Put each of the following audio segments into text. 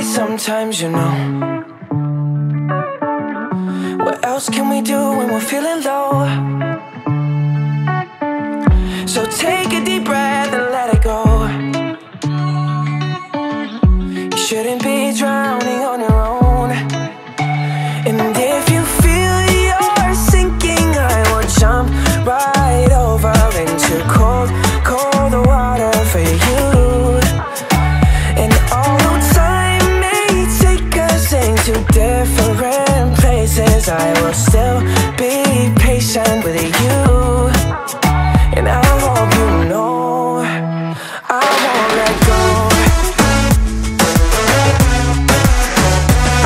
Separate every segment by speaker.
Speaker 1: sometimes, you know. What else can we do when we're feeling low? So take a deep breath and let it go. You shouldn't be drowning on your own. And if you feel you're sinking, I will jump right over into cold, cold water for you. And although time may take us into different places, I will still be patient with you. And I hope you know I won't let go.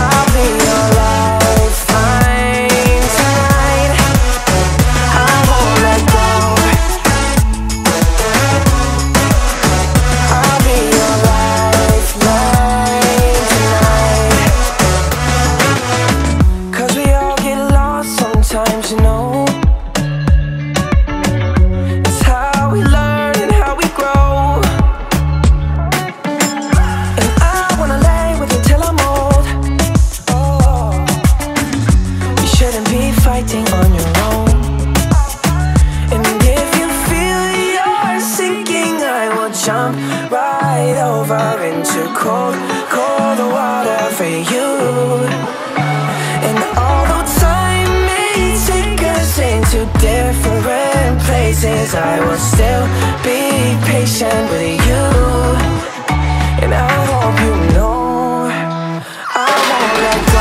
Speaker 1: I'll be your lifeline tonight. I won't let go. I'll be your lifeline tonight. 'Cause we all get lost sometimes, you know. Fighting on your own. And if you feel you're sinking, I will jump right over into cold, cold water for you. And although time may take us into different places, I will still be patient with you. And I hope you know I won't let go.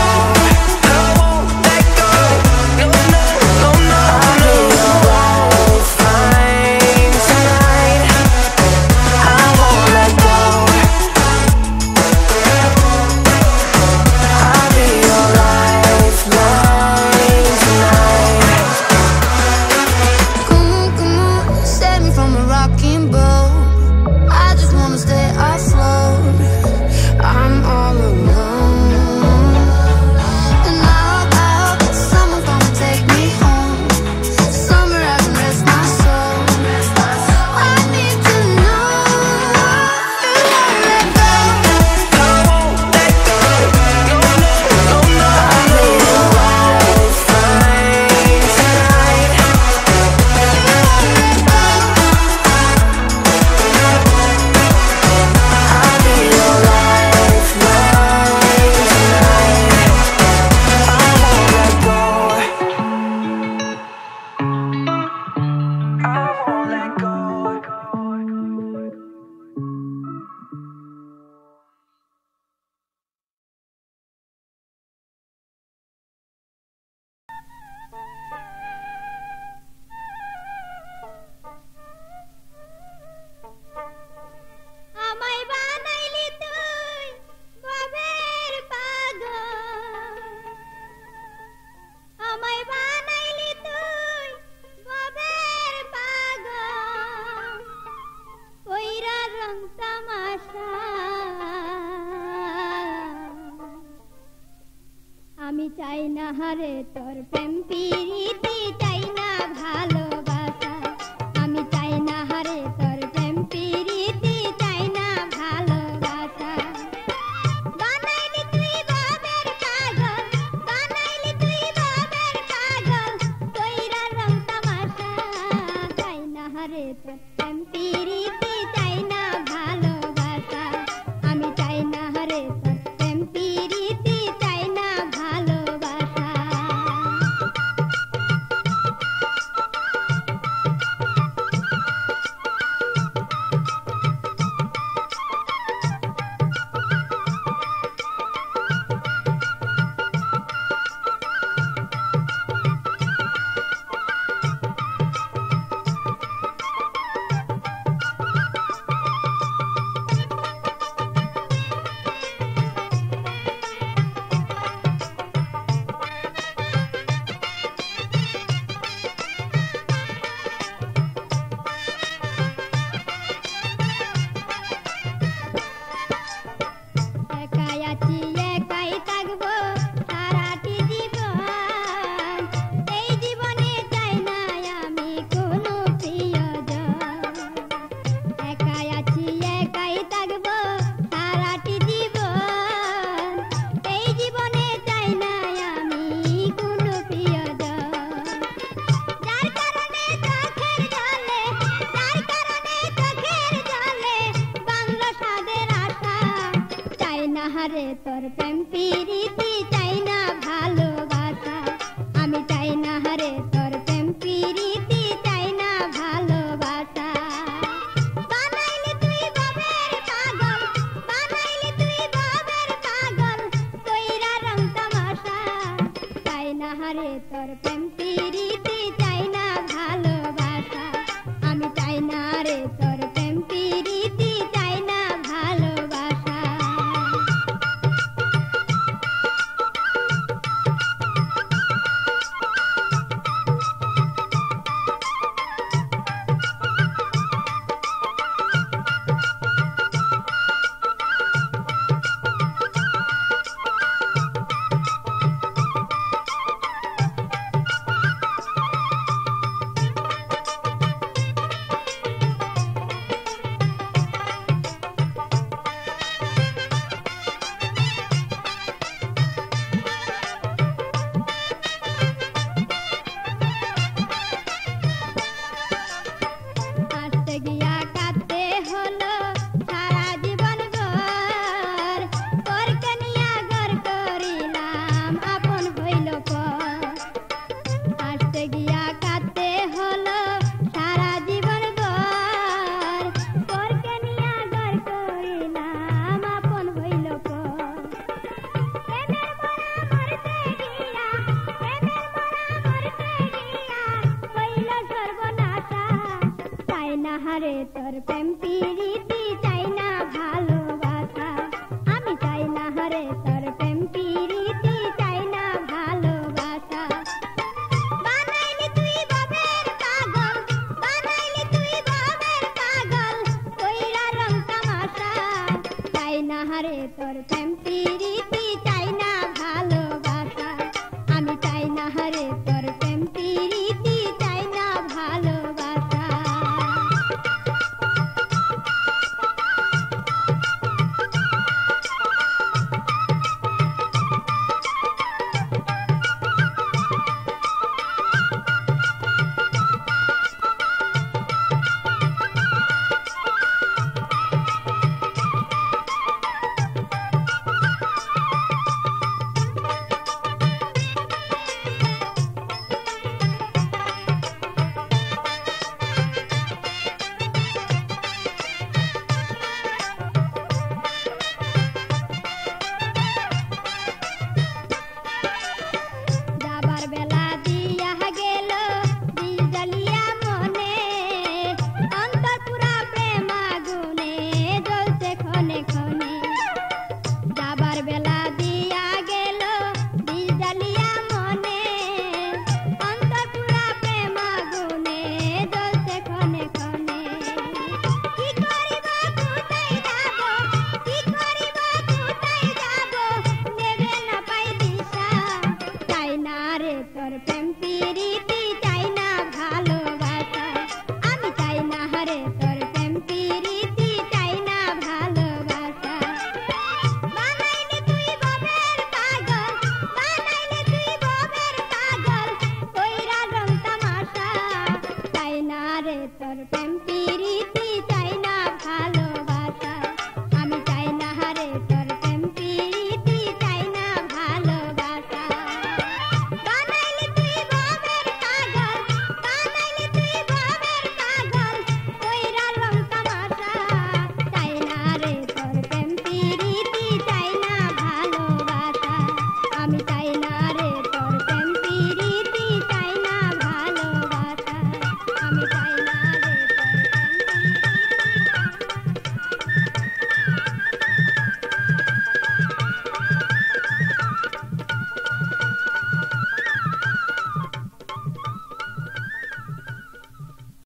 Speaker 2: হারে তোর প্রেম প্রীতি চাই না ভালোবাসা আমি চাই না হারে তোর প্রেম প্রীতি চাই না ভালোবাসা বানাইলি তুই বাবের পাগল বানাইলি তুই বাবের পাগল কইরা রং তামাশা চাই না হারে তোর প্রেম প্রীতি চাই না ভালোবাসা আমি চাই না রে তোর প্রেম প্রীতি চাই না ভালোবাসা গিয়া কাঁদতে হলো সারা জীবন ভর তোরকে নিয়া ঘর করিলাম আপন হইল পর আসতে গিয়া কাঁদতে হলো সারা জীবন ভর তোরকে নিয়া ঘর করিলাম আপন হইল পর প্রেমের মরা মরতে গিয়া প্রেমের মরা মরতে গিয়া হইল সর্বনাশা চাই না হারে তোর প্রেম প্রীতি চাই না ভালোবাসা আমি চাই না হারে তোর প্রেম প্রীতি চাই না ভালোবাসা বানাইলি তুই বাবের পাগল বানাইলি তুই বাবের পাগল কইরা রং তামাশা চাই না হারে তোর প্রেম প্রীতি